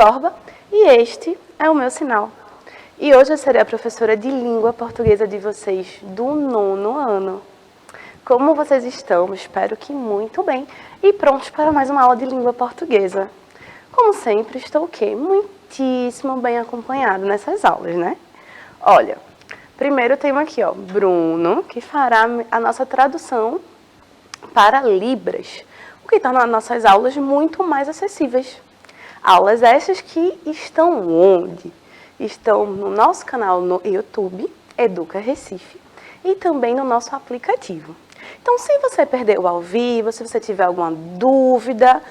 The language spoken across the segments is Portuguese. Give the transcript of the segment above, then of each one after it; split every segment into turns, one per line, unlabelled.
Zorba e este é o meu sinal. E hoje eu serei a professora de língua portuguesa de vocês do 9º ano. Como vocês estão? Espero que muito bem e prontos para mais uma aula de língua portuguesa. Como sempre, estou o quê? Muitíssimo bem acompanhado nessas aulas, né? Olha, primeiro tenho aqui, ó, Bruno, que fará a nossa tradução para Libras, o que torna nossas aulas muito mais acessíveis. Aulas essas que estão onde? Estão no nosso canal no YouTube, Educa Recife, e também no nosso aplicativo. Então, se você perdeu ao vivo, se você tiver alguma dúvida,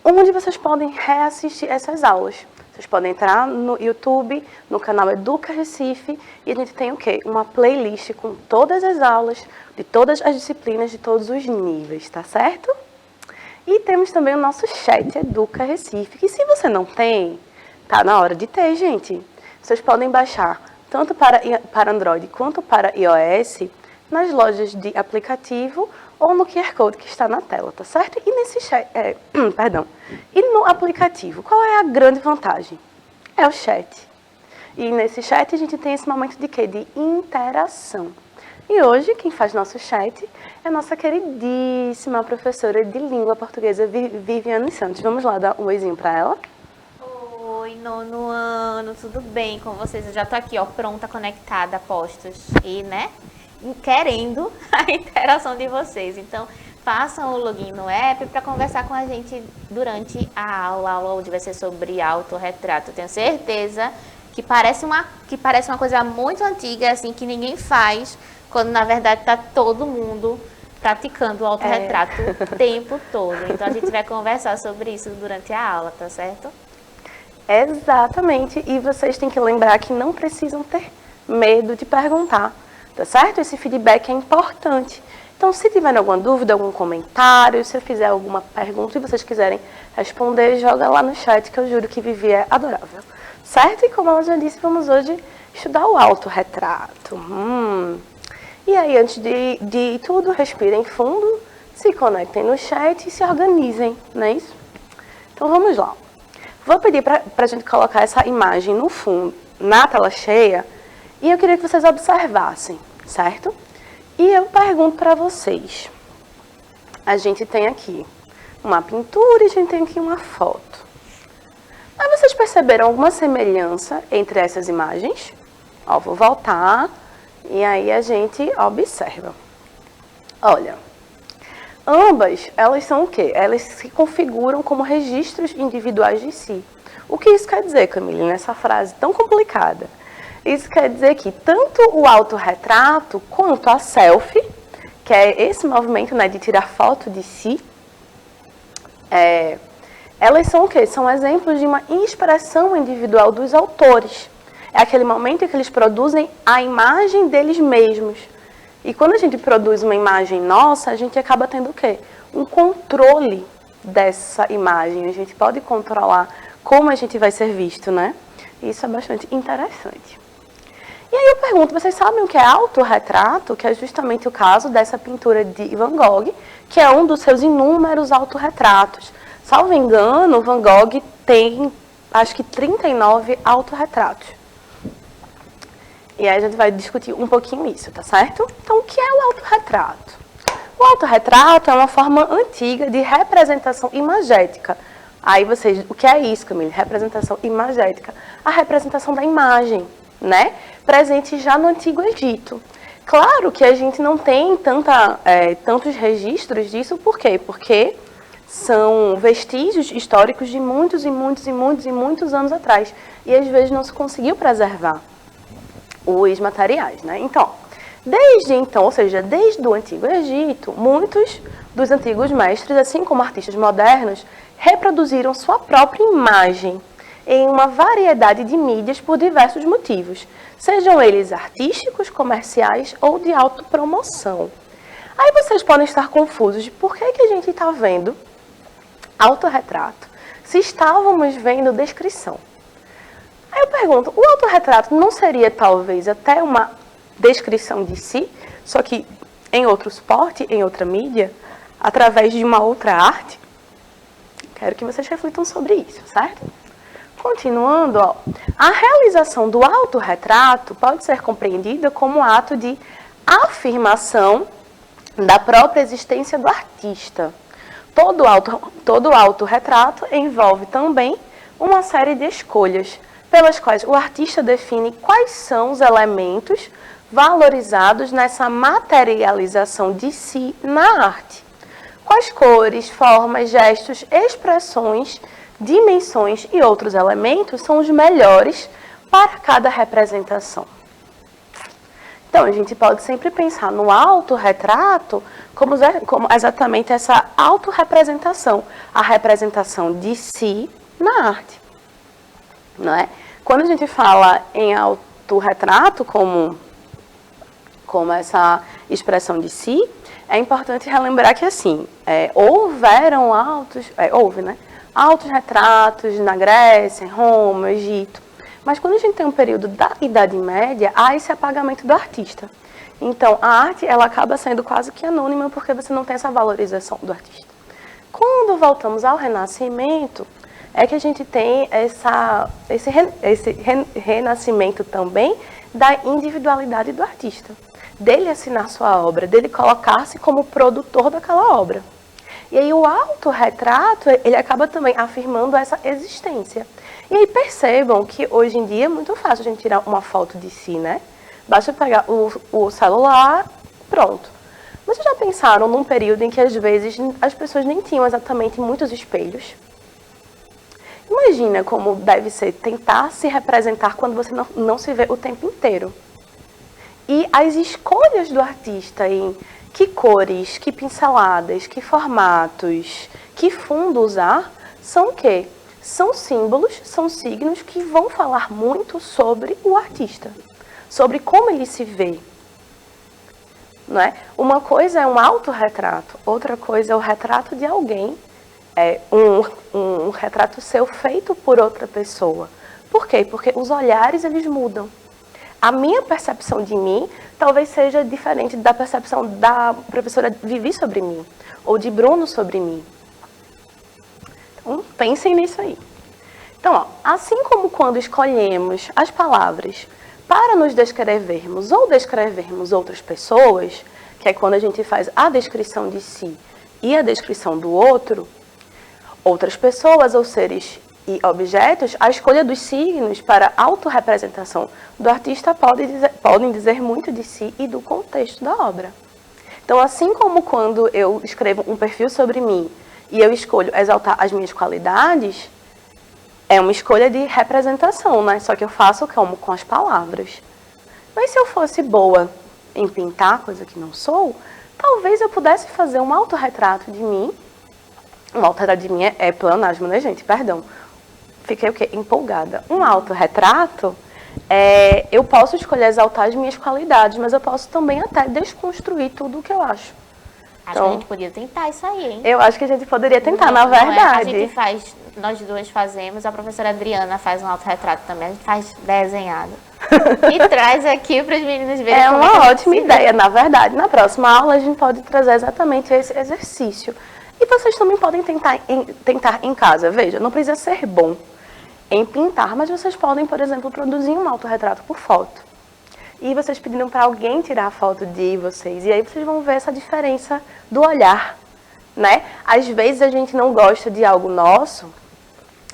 onde vocês podem reassistir essas aulas? Vocês podem entrar no YouTube, no canal Educa Recife, e a gente tem o quê? Uma playlist com todas as aulas, de todas as disciplinas, de todos os níveis, tá certo? E temos também o nosso chat Educa Recife, que se você não tem, tá na hora de ter, gente. Vocês podem baixar tanto para Android quanto para iOS, nas lojas de aplicativo ou no QR Code que está na tela, tá certo? E nesse chat, e no aplicativo, qual é a grande vantagem? É o chat. E nesse chat a gente tem esse momento de quê? De interação. E hoje quem faz nosso chat é a nossa queridíssima professora de língua portuguesa, Viviane Santos. Vamos lá dar um oizinho para ela?
Oi, 9º ano, tudo bem com vocês? Eu já tô aqui, ó, pronta, conectada, postos e, né, querendo a interação de vocês. Então, façam o login no app para conversar com a gente durante a aula hoje vai ser sobre autorretrato. Tenho certeza que parece uma coisa muito antiga, assim, que ninguém faz, quando na verdade está todo mundo praticando o autorretrato o tempo todo. Então, a gente vai conversar sobre isso durante a aula, tá certo?
Exatamente, e vocês têm que lembrar que não precisam ter medo de perguntar, tá certo? Esse feedback é importante. Então, se tiverem alguma dúvida, algum comentário, se eu fizer alguma pergunta e vocês quiserem responder, joga lá no chat, que eu juro que Vivi é adorável. Certo? E como ela já disse, vamos hoje estudar o autorretrato. E aí, antes de tudo, respirem fundo, se conectem no chat e se organizem, não é isso? Então, vamos lá. Vou pedir para a gente colocar essa imagem no fundo, na tela cheia, e eu queria que vocês observassem, certo? E eu pergunto para vocês, a gente tem aqui uma pintura e a gente tem aqui uma foto. Mas vocês perceberam alguma semelhança entre essas imagens? Ó, vou voltar e aí a gente observa. Olha, ambas, elas são o quê? Elas se configuram como registros individuais de si. O que isso quer dizer, Camille, nessa frase tão complicada? Isso quer dizer que tanto o autorretrato quanto a selfie, que é esse movimento, né, de tirar foto de si, elas são o quê? São exemplos de uma expressão individual dos autores. É aquele momento em que eles produzem a imagem deles mesmos. E quando a gente produz uma imagem nossa, a gente acaba tendo o quê? Um controle dessa imagem. A gente pode controlar como a gente vai ser visto, né? Isso é bastante interessante. E aí eu pergunto, vocês sabem o que é autorretrato? Que é justamente o caso dessa pintura de Van Gogh, que é um dos seus inúmeros autorretratos. Salvo engano, Van Gogh tem, acho que 39 autorretratos. E aí a gente vai discutir um pouquinho isso, tá certo? Então, o que é o autorretrato? O autorretrato é uma forma antiga de representação imagética. Aí vocês, o que é isso, Camille? Representação imagética. A representação da imagem, né? Presente já no Antigo Egito. Claro que a gente não tem tantos registros disso, por quê? Porque são vestígios históricos de muitos e muitos e muitos e muitos anos atrás. E às vezes não se conseguiu preservar os materiais, né? Então, ou seja, desde o Antigo Egito, muitos dos antigos mestres, assim como artistas modernos, reproduziram sua própria imagem em uma variedade de mídias por diversos motivos, sejam eles artísticos, comerciais ou de autopromoção. Aí vocês podem estar confusos de por que a gente está vendo autorretrato se estávamos vendo descrição. Aí eu pergunto, o autorretrato não seria talvez até uma descrição de si, só que em outro suporte, em outra mídia, através de uma outra arte? Quero que vocês reflitam sobre isso, certo? Continuando, ó, a realização do autorretrato pode ser compreendida como um ato de afirmação da própria existência do artista. Todo autorretrato envolve também uma série de escolhas, pelas quais o artista define quais são os elementos valorizados nessa materialização de si na arte. Quais cores, formas, gestos, expressões, dimensões e outros elementos são os melhores para cada representação. Então, a gente pode sempre pensar no autorretrato como exatamente essa autorrepresentação, a representação de si na arte. Não é? Quando a gente fala em autorretrato como essa expressão de si, é importante relembrar que assim, houveram autorretratos na Grécia, em Roma, Egito. Mas quando a gente tem um período da Idade Média, há esse apagamento do artista. Então, a arte ela acaba sendo quase que anônima porque você não tem essa valorização do artista. Quando voltamos ao Renascimento, é que a gente tem esse renascimento também da individualidade do artista. Dele assinar sua obra, dele colocar-se como produtor daquela obra. E aí o autorretrato, ele acaba também afirmando essa existência. E aí percebam que hoje em dia é muito fácil a gente tirar uma foto de si, né? Basta pegar o celular, pronto. Mas vocês já pensaram num período em que às vezes as pessoas nem tinham exatamente muitos espelhos? Imagina como deve ser tentar se representar quando você não se vê o tempo inteiro. E as escolhas do artista em que cores, que pinceladas, que formatos, que fundo usar, são o quê? São símbolos, são signos que vão falar muito sobre o artista, sobre como ele se vê. Não é? Uma coisa é um autorretrato, outra coisa é o retrato de alguém, um retrato seu feito por outra pessoa. Por quê? Porque os olhares eles mudam. A minha percepção de mim talvez seja diferente da percepção da professora Vivi sobre mim, ou de Bruno sobre mim. Então, pensem nisso aí. Então, ó, assim como quando escolhemos as palavras para nos descrevermos ou descrevermos outras pessoas, que é quando a gente faz a descrição de si e a descrição do outro, outras pessoas ou seres e objetos, a escolha dos signos para a autorrepresentação do artista podem dizer muito de si e do contexto da obra. Então, assim como quando eu escrevo um perfil sobre mim e eu escolho exaltar as minhas qualidades, é uma escolha de representação, né? Só que eu faço como com as palavras. Mas se eu fosse boa em pintar, coisa que não sou, talvez eu pudesse fazer um autorretrato de mim. Um autorretrato de mim é pleonasmo, né, gente? Perdão. Fiquei o quê? Empolgada. Um autorretrato, eu posso escolher exaltar as minhas qualidades, mas eu posso também até desconstruir tudo o que eu acho.
Acho que a gente podia tentar isso aí, hein?
Eu acho que a gente poderia tentar, na verdade.
A gente faz, nós duas fazemos, a professora Adriana faz um autorretrato também, a gente faz desenhado. E traz aqui para os meninos verem.
É uma ótima ideia, na verdade. Na próxima aula a gente pode trazer exatamente esse exercício. E vocês também podem tentar em casa. Veja, não precisa ser bom em pintar, mas vocês podem, por exemplo, produzir um autorretrato por foto. E vocês pediram para alguém tirar a foto de vocês. E aí vocês vão ver essa diferença do olhar, né? Às vezes a gente não gosta de algo nosso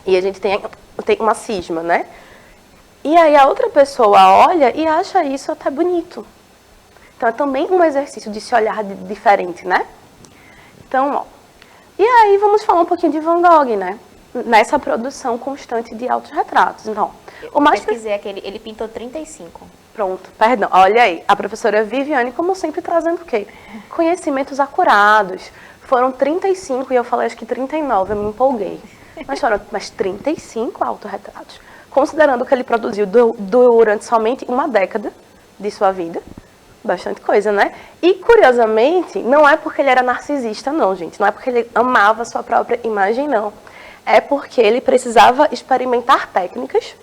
e a gente tem uma cisma, né? E aí a outra pessoa olha e acha isso até bonito. Então é também um exercício de se olhar diferente, né? Então, ó. E aí vamos falar um pouquinho de Van Gogh, né? Nessa produção constante de autorretratos. Então,
o mais pesquisei que ele pintou 35.
Pronto, perdão. Olha aí, a professora Viviane, como sempre, trazendo o quê? Conhecimentos acurados. Foram 35 e eu falei acho que 39, eu me empolguei. Mas 35 autorretratos. Considerando que ele produziu durante somente uma década de sua vida. Bastante coisa, né? E, curiosamente, não é porque ele era narcisista, não, gente. Não é porque ele amava a sua própria imagem, não. É porque ele precisava experimentar técnicas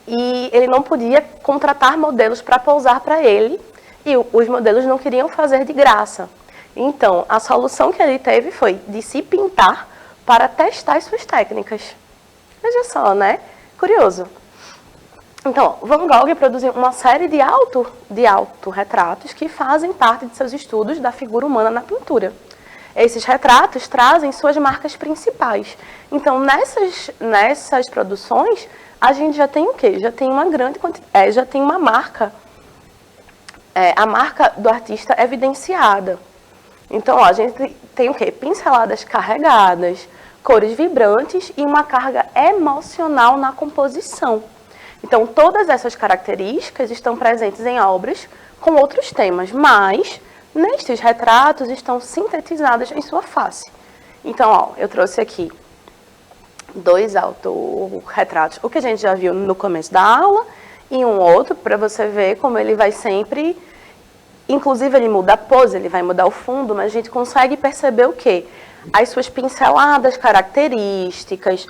e ele não podia contratar modelos para pousar para ele e os modelos não queriam fazer de graça. Então, a solução que ele teve foi de se pintar para testar as suas técnicas. Veja só, né? Curioso. Então, Van Gogh produziu uma série de autorretratos que fazem parte de seus estudos da figura humana na pintura. Esses retratos trazem suas marcas principais. Então, nessas produções, a gente já tem o quê? Já tem uma grande quantidade, já tem uma marca, a marca do artista evidenciada. Então, ó, a gente tem o quê? Pinceladas carregadas, cores vibrantes e uma carga emocional na composição. Então, todas essas características estão presentes em obras com outros temas, mas nestes retratos estão sintetizadas em sua face. Então, ó, eu trouxe aqui 2 autorretratos, o que a gente já viu no começo da aula, e um outro para você ver como ele vai sempre, inclusive ele muda a pose, ele vai mudar o fundo, mas a gente consegue perceber o quê? As suas pinceladas características,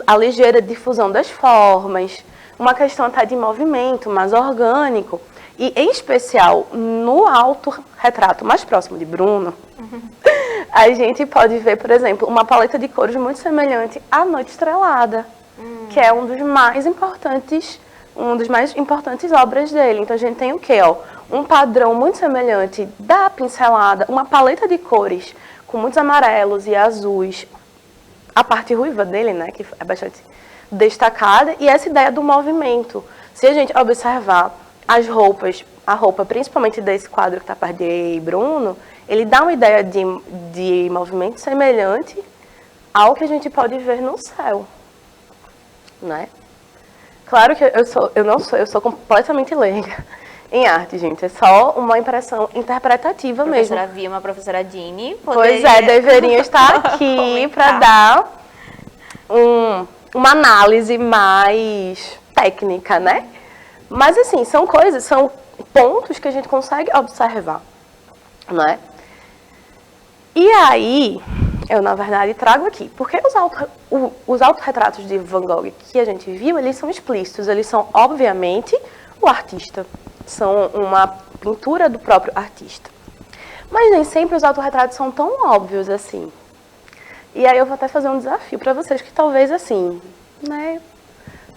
a ligeira difusão das formas, uma questão até de movimento mais orgânico, e em especial no autorretrato mais próximo de Bruno, a gente pode ver, por exemplo, uma paleta de cores muito semelhante à Noite Estrelada, que é uma das mais importantes obras dele. Então a gente tem o quê? Ó? Um padrão muito semelhante da pincelada, uma paleta de cores com muitos amarelos e azuis, a parte ruiva dele, né, que é bastante destacada, e essa ideia do movimento. Se a gente observar as roupas, a roupa principalmente desse quadro que está perto de Bruno, ele dá uma ideia de movimento semelhante ao que a gente pode ver no céu, né? Claro que eu sou completamente leiga em arte, gente. É só uma impressão interpretativa mesmo.
Professora Vilma, a professora Dini.
Pois é, deveriam estar aqui para dar uma análise mais técnica, né? Mas assim, são pontos que a gente consegue observar, não é? E aí, eu na verdade trago aqui, porque os autorretratos de Van Gogh que a gente viu, eles são explícitos, eles são obviamente o artista, são uma pintura do próprio artista. Mas nem sempre os autorretratos são tão óbvios assim. E aí eu vou até fazer um desafio para vocês que talvez assim, né?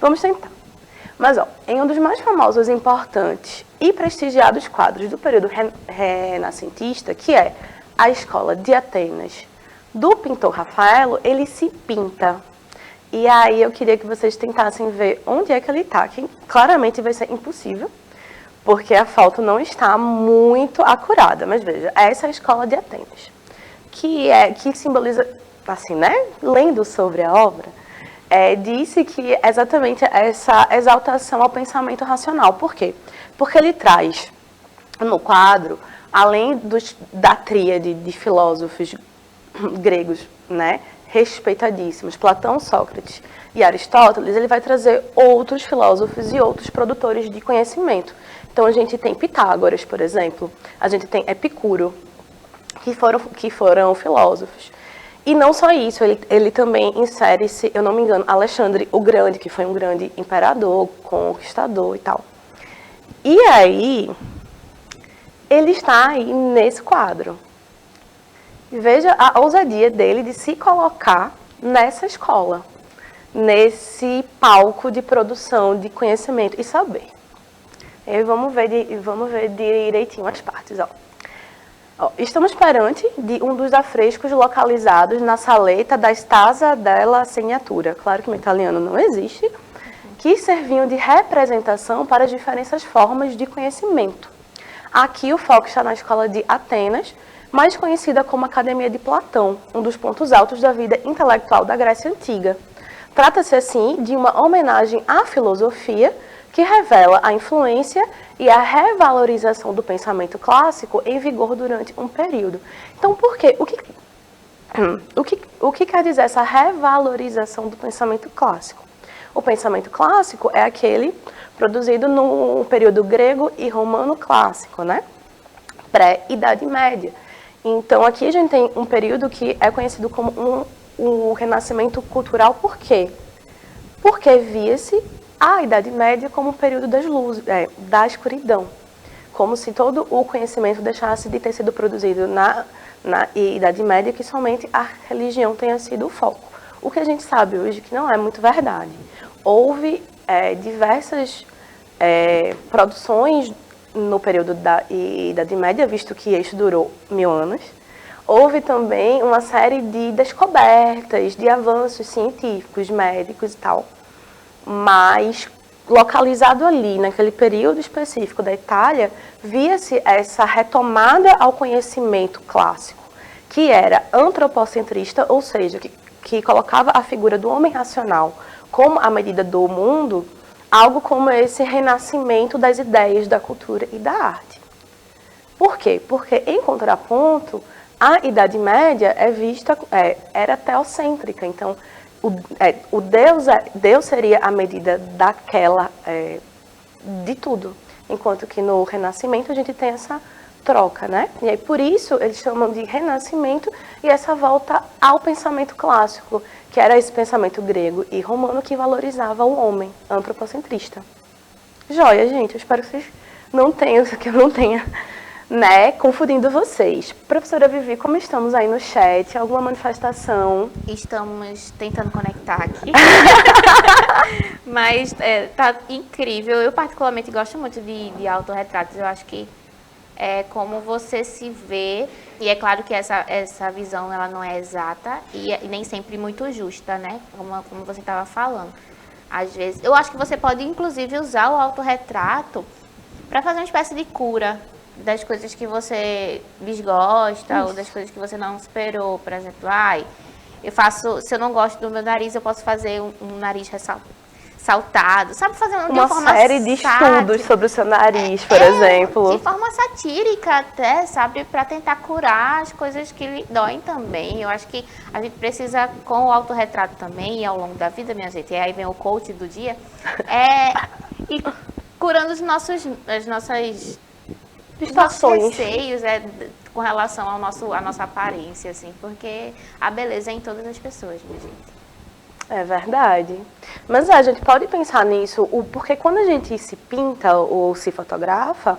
Vamos tentar. Mas, ó, em um dos mais famosos, importantes e prestigiados quadros do período renascentista, que é a Escola de Atenas, do pintor Rafaelo, ele se pinta. E aí eu queria que vocês tentassem ver onde é que ele está, que claramente vai ser impossível, porque a foto não está muito acurada. Mas veja, essa é a Escola de Atenas, que simboliza, assim, né, lendo sobre a obra, disse que exatamente essa exaltação ao pensamento racional. Por quê? Porque ele traz no quadro, além da tríade de filósofos gregos, né, respeitadíssimos, Platão, Sócrates e Aristóteles, ele vai trazer outros filósofos e outros produtores de conhecimento. Então a gente tem Pitágoras, por exemplo, a gente tem Epicuro, que foram filósofos. E não só isso, ele também insere, se eu não me engano, Alexandre o Grande, que foi um grande imperador, conquistador e tal. E aí, ele está aí nesse quadro. E veja a ousadia dele de se colocar nessa escola, nesse palco de produção de conhecimento e saber. E vamos ver direitinho as partes, ó. Estamos perante de um dos afrescos localizados na saleta da Stasa della Segnatura, claro que no italiano não existe, que serviam de representação para as diferentes formas de conhecimento. Aqui o foco está na Escola de Atenas, mais conhecida como Academia de Platão, um dos pontos altos da vida intelectual da Grécia Antiga. Trata-se, assim, de uma homenagem à filosofia que revela a influência e a revalorização do pensamento clássico em vigor durante um período. Então, por quê? O que quer dizer essa revalorização do pensamento clássico? O pensamento clássico é aquele produzido no período grego e romano clássico, né? Pré-Idade Média. Então, aqui a gente tem um período que é conhecido como um renascimento cultural. Por quê? Porque via-se a Idade Média como um período das luzes, da escuridão. Como se todo o conhecimento deixasse de ter sido produzido na Idade Média, que somente a religião tenha sido o foco. O que a gente sabe hoje que não é muito verdade. Houve diversas produções no período da Idade Média, visto que isso durou 1000 anos. Houve também uma série de descobertas, de avanços científicos, médicos e tal, mas localizado ali, naquele período específico da Itália, via-se essa retomada ao conhecimento clássico, que era antropocentrista, ou seja, que colocava a figura do homem racional como a medida do mundo, algo como esse renascimento das ideias, da cultura e da arte. Por quê? Porque, em contraponto, a Idade Média era teocêntrica, então o Deus seria a medida daquela, de tudo, enquanto que no Renascimento a gente tem essa troca, né? E aí, por isso eles chamam de Renascimento e essa volta ao pensamento clássico, que era esse pensamento grego e romano que valorizava o homem, antropocentrista. Joia, gente, eu espero que vocês que eu não tenha, né, confundindo vocês. Professora Vivi, como estamos aí no chat? Alguma manifestação?
Estamos tentando conectar aqui. Mas tá incrível. Eu particularmente gosto muito de autorretratos. Eu acho que é como você se vê, e é claro que essa visão ela não é exata e nem sempre muito justa, né? Como você estava falando. Às vezes, eu acho que você pode inclusive usar o autorretrato para fazer uma espécie de cura das coisas que você desgosta ou das coisas que você não superou. Por exemplo, se eu não gosto do meu nariz, eu posso fazer um nariz saltado, sabe, fazer
uma série de estudos sobre o seu nariz, por exemplo.
De forma satírica até, sabe, para tentar curar as coisas que lhe doem também. Eu acho que a gente precisa, com o autorretrato também, e ao longo da vida, minha gente, e aí vem o coach do dia, e curando as nossas receios com relação à nossa aparência, assim, porque a beleza é em todas as pessoas, minha gente.
É verdade. Mas a gente pode pensar nisso, porque quando a gente se pinta ou se fotografa,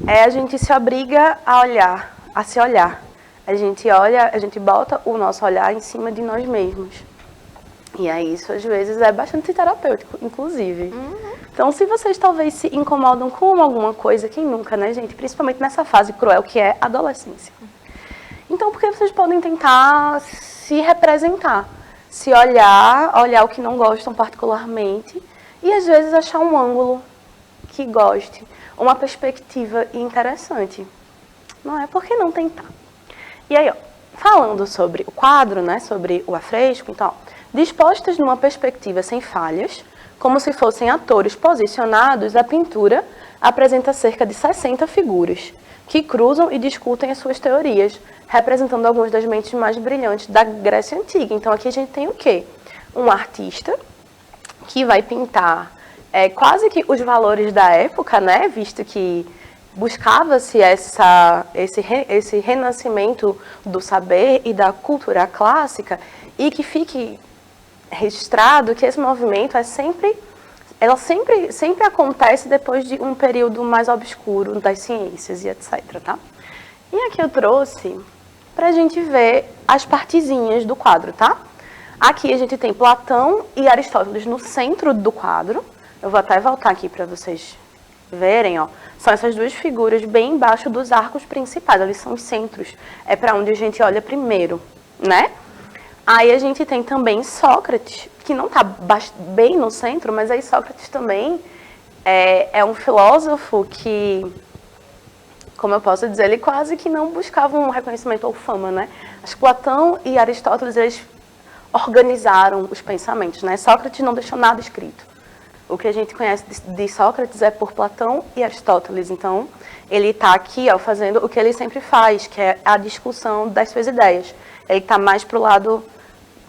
a gente se obriga a se olhar. A gente bota o nosso olhar em cima de nós mesmos. E aí isso às vezes é bastante terapêutico, inclusive. Então, se vocês talvez se incomodam com alguma coisa, quem nunca, né, gente? Principalmente nessa fase cruel que é a adolescência. Então, por que vocês podem tentar se representar? Se olhar o que não gostam particularmente e às vezes achar um ângulo que goste, uma perspectiva interessante. Não é? Por que não tentar? E aí, falando sobre o quadro, né, sobre o afresco, então, dispostas numa perspectiva sem falhas, como se fossem atores posicionados, a pintura apresenta cerca de 60 figuras, que cruzam e discutem as suas teorias, representando algumas das mentes mais brilhantes da Grécia Antiga. Então, aqui a gente tem o quê? Um artista que vai pintar quase que os valores da época, né? Visto que buscava-se esse renascimento do saber e da cultura clássica, e que fique registrado que esse movimento sempre acontece depois de um período mais obscuro das ciências e etc, tá? E aqui eu trouxe pra gente ver as partezinhas do quadro, tá? Aqui a gente tem Platão e Aristóteles no centro do quadro. Eu vou até voltar aqui para vocês verem, ó. São essas duas figuras bem embaixo dos arcos principais, eles são os centros. É para onde a gente olha primeiro, né? Aí a gente tem também Sócrates, que não está bem no centro, mas aí Sócrates também é um filósofo que, como eu posso dizer, ele quase que não buscava um reconhecimento ou fama, né? Acho que Platão e Aristóteles, eles organizaram os pensamentos, né? Sócrates não deixou nada escrito. O que a gente conhece de Sócrates é por Platão e Aristóteles. Então, ele está aqui, ó, fazendo o que ele sempre faz, que é a discussão das suas ideias. Ele está mais pro lado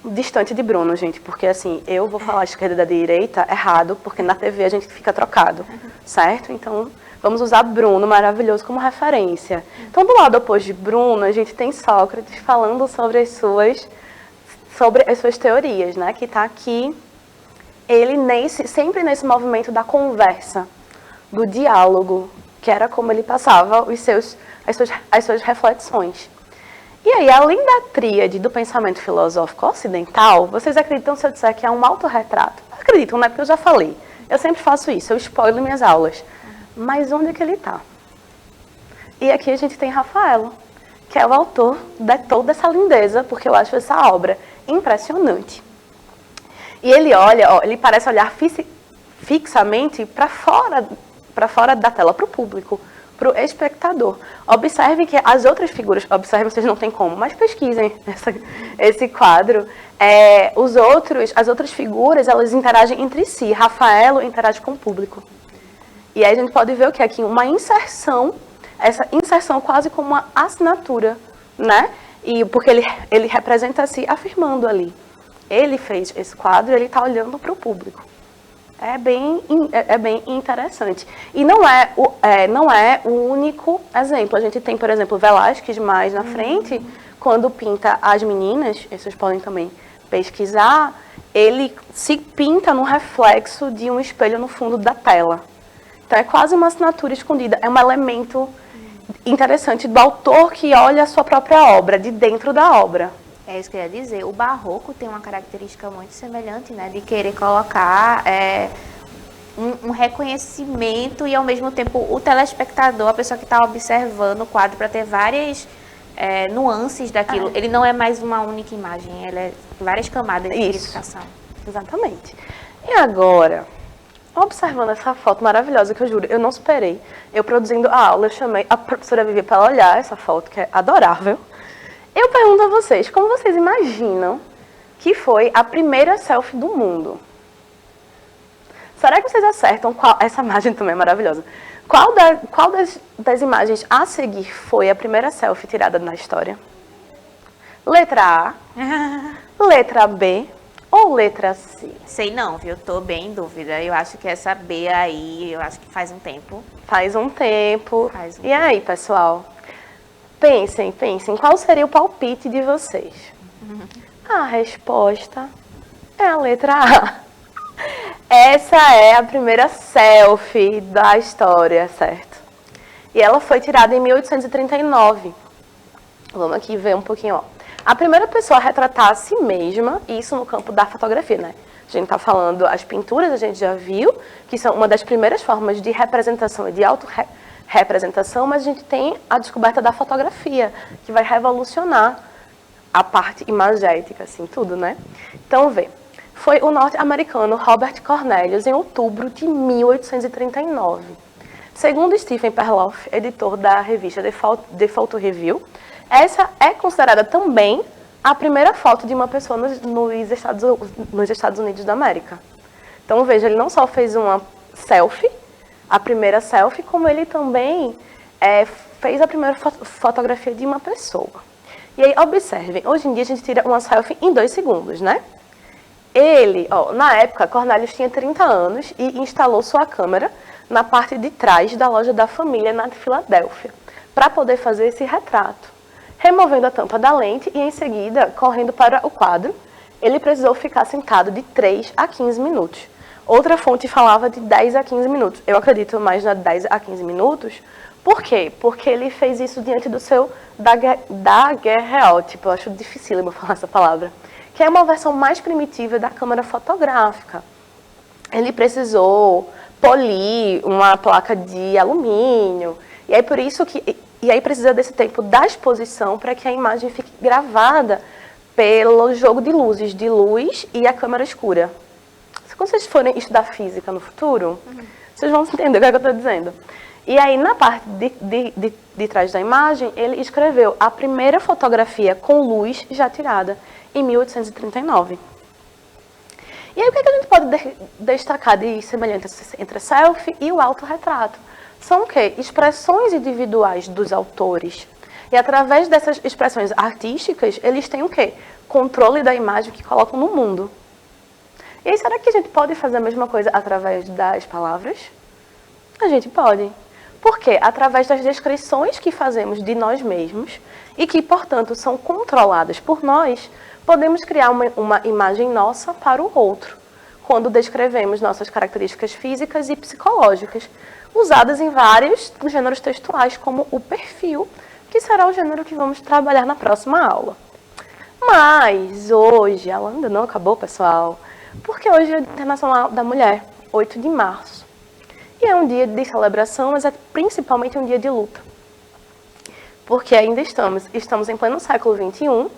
distante de Bruno, gente, porque assim, eu vou falar esquerda da direita errado, porque na TV a gente fica trocado, certo? Então, vamos usar Bruno, maravilhoso, como referência. Então, do lado oposto de Bruno, a gente tem Sócrates falando sobre as suas teorias, né? Que está aqui, ele sempre nesse movimento da conversa, do diálogo, que era como ele passava as suas reflexões. E aí, além da tríade do pensamento filosófico ocidental, vocês acreditam se eu disser que é um autorretrato? Acreditam, né? Porque eu já falei. Eu sempre faço isso, eu spoilo minhas aulas. Mas onde é que ele está? E aqui a gente tem Rafaelo, que é o autor de toda essa lindeza, porque eu acho essa obra impressionante. E ele olha, ele parece olhar fixamente para fora da tela, para o público, para o espectador. Observem que as outras figuras, observem, vocês não tem como, mas pesquisem esse quadro. As outras figuras, elas interagem entre si. Rafaelo interage com o público. E aí a gente pode ver o que aqui? Uma inserção, essa inserção quase como uma assinatura, né? E porque ele representa se afirmando ali. Ele fez esse quadro, ele está olhando para o público. É bem interessante. E não é o único exemplo. A gente tem, por exemplo, Velázquez mais na frente, quando pinta as meninas, vocês podem também pesquisar, ele se pinta no reflexo de um espelho no fundo da tela. Então é quase uma assinatura escondida, é um elemento interessante do autor que olha a sua própria obra, de dentro da obra.
É isso que eu ia dizer. O barroco tem uma característica muito semelhante, né? De querer colocar um reconhecimento e, ao mesmo tempo, o telespectador, a pessoa que está observando o quadro, para ter várias nuances daquilo. Ele não é mais uma única imagem, ele é várias camadas de significação.
Exatamente. E agora, observando essa foto maravilhosa, que eu juro, eu não superei. Eu produzindo a aula, eu chamei a professora Vivi para olhar essa foto, que é adorável. Eu pergunto a vocês, como vocês imaginam que foi a primeira selfie do mundo? Será que vocês acertam qual... Essa imagem também é maravilhosa. Qual das imagens a seguir foi a primeira selfie tirada na história? Letra A, letra B ou letra C?
Sei não, viu? Tô bem em dúvida. Eu acho que essa B aí, eu acho que faz um tempo.
Faz um tempo. E aí, pessoal? Pensem, qual seria o palpite de vocês? A resposta é a letra A. Essa é a primeira selfie da história, certo? E ela foi tirada em 1839. Vamos aqui ver um pouquinho, ó. A primeira pessoa a retratar a si mesma, isso no campo da fotografia, né? A gente está falando, as pinturas a gente já viu, que são uma das primeiras formas de representação e de autorrepresentação, mas a gente tem a descoberta da fotografia, que vai revolucionar a parte imagética, assim, tudo, né? Então, vê. Foi o norte-americano Robert Cornelius, em outubro de 1839. Segundo Stephen Perloff, editor da revista The Photo Review, essa é considerada também a primeira foto de uma pessoa nos Estados Unidos da América. Então, veja, ele não só fez uma selfie, a primeira selfie, como ele também fez a primeira fotografia de uma pessoa. E aí, observem, hoje em dia a gente tira uma selfie em 2 segundos, né? Na época, Cornelius tinha 30 anos e instalou sua câmera na parte de trás da loja da família na Filadélfia, para poder fazer esse retrato. Removendo a tampa da lente e, em seguida, correndo para o quadro, ele precisou ficar sentado de 3 a 15 minutos. Outra fonte falava de 10 a 15 minutos. Eu acredito mais na 10 a 15 minutos. Por quê? Porque ele fez isso diante do seu daguerreotipo. Eu acho dificílimo falar essa palavra. Que é uma versão mais primitiva da câmera fotográfica. Ele precisou polir uma placa de alumínio. E aí precisa desse tempo da exposição para que a imagem fique gravada pelo jogo de luzes, de luz e a câmera escura. Quando vocês forem estudar física no futuro, vocês vão entender o que eu estou dizendo. E aí, na parte de trás da imagem, ele escreveu a primeira fotografia com luz já tirada, em 1839. E aí, o que a gente pode destacar de semelhante entre a selfie e o autorretrato? São o quê? Expressões individuais dos autores. E através dessas expressões artísticas, eles têm o quê? Controle da imagem que colocam no mundo. E aí, será que a gente pode fazer a mesma coisa através das palavras? A gente pode. Por quê? Através das descrições que fazemos de nós mesmos e que, portanto, são controladas por nós, podemos criar uma imagem nossa para o outro, quando descrevemos nossas características físicas e psicológicas, usadas em vários gêneros textuais, como o perfil, que será o gênero que vamos trabalhar na próxima aula. Mas hoje, ela ainda não acabou, pessoal, porque hoje é o Dia Internacional da Mulher, 8 de março. E é um dia de celebração, mas é principalmente um dia de luta. Porque ainda estamos em pleno século XXI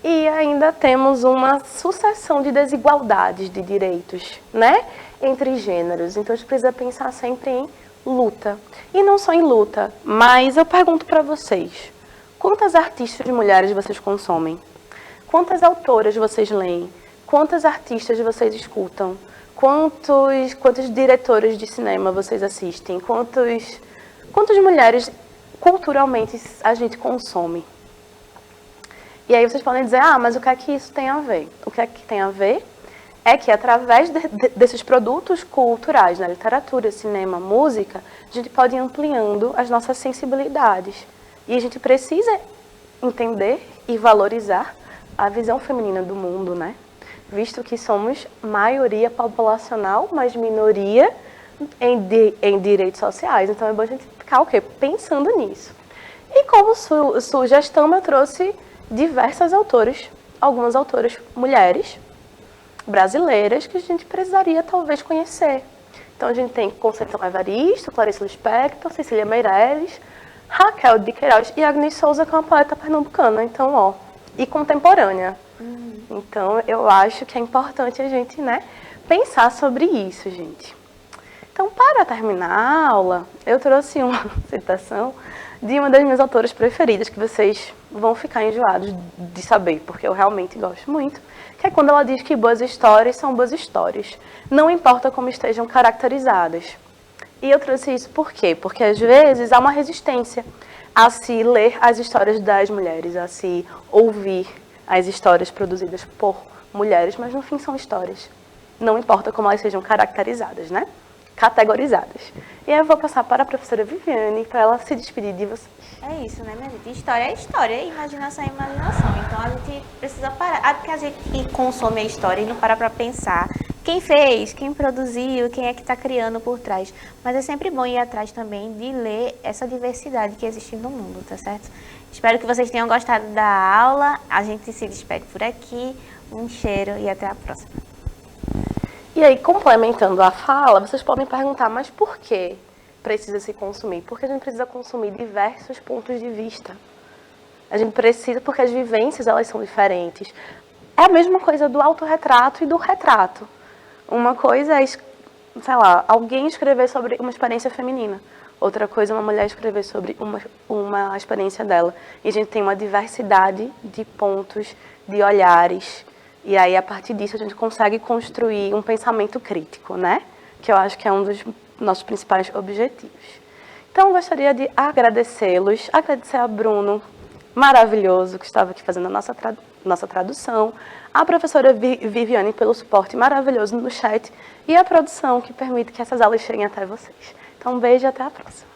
e ainda temos uma sucessão de desigualdades de direitos, né, entre gêneros. Então a gente precisa pensar sempre em luta. E não só em luta, mas eu pergunto para vocês, quantas artistas mulheres vocês consomem? Quantas autoras vocês leem? Quantas artistas vocês escutam? Quantos diretores de cinema vocês assistem? Quantas mulheres culturalmente a gente consome? E aí vocês podem dizer, mas o que é que isso tem a ver? O que é que tem a ver é que através desses produtos culturais, né, literatura, cinema, música, a gente pode ir ampliando as nossas sensibilidades. E a gente precisa entender e valorizar a visão feminina do mundo, né? Visto que somos maioria populacional, mas minoria em direitos sociais. Então é bom a gente ficar o quê? Pensando nisso. E como sugestão, eu trouxe diversas autoras, algumas autoras mulheres brasileiras que a gente precisaria talvez conhecer. Então a gente tem Conceição Evaristo, Clarice Lispector, Cecília Meirelles, Raquel de Queiroz e Agnes Souza, que é uma poeta pernambucana. Então, e contemporânea. Então eu acho que é importante a gente, né, pensar sobre isso, gente. Então, para terminar a aula, eu trouxe uma citação de uma das minhas autoras preferidas, que vocês vão ficar enjoados de saber, porque eu realmente gosto muito, que é quando ela diz que boas histórias são boas histórias, não importa como estejam caracterizadas. E eu trouxe isso por quê? Porque às vezes há uma resistência a se ler as histórias das mulheres, a se ouvir as histórias produzidas por mulheres, mas no fim são histórias. Não importa como elas sejam caracterizadas, né? Categorizadas. E aí eu vou passar para a professora Viviane para ela se despedir de vocês.
É isso, né, minha gente? História é história, imaginação é imaginação. Então a gente precisa parar. Porque a gente que consome a história e não para pensar quem fez, quem produziu, quem é que está criando por trás. Mas é sempre bom ir atrás também de ler essa diversidade que existe no mundo, tá certo? Espero que vocês tenham gostado da aula. A gente se despede por aqui. Um cheiro e até a próxima.
E aí, complementando a fala, vocês podem perguntar, mas por que precisa se consumir? Porque a gente precisa consumir diversos pontos de vista. A gente precisa, porque as vivências, elas são diferentes. É a mesma coisa do autorretrato e do retrato. Uma coisa é, sei lá, alguém escrever sobre uma experiência feminina. Outra coisa é uma mulher escrever sobre uma experiência dela. E a gente tem uma diversidade de pontos, de olhares. E aí, a partir disso, a gente consegue construir um pensamento crítico, né? Que eu acho que é um dos nossos principais objetivos. Então, eu gostaria de agradecê-los, agradecer a Bruno, maravilhoso, que estava aqui fazendo a nossa tradução, a professora Viviane pelo suporte maravilhoso no chat e a produção que permite que essas aulas cheguem até vocês. Então, um beijo e até a próxima.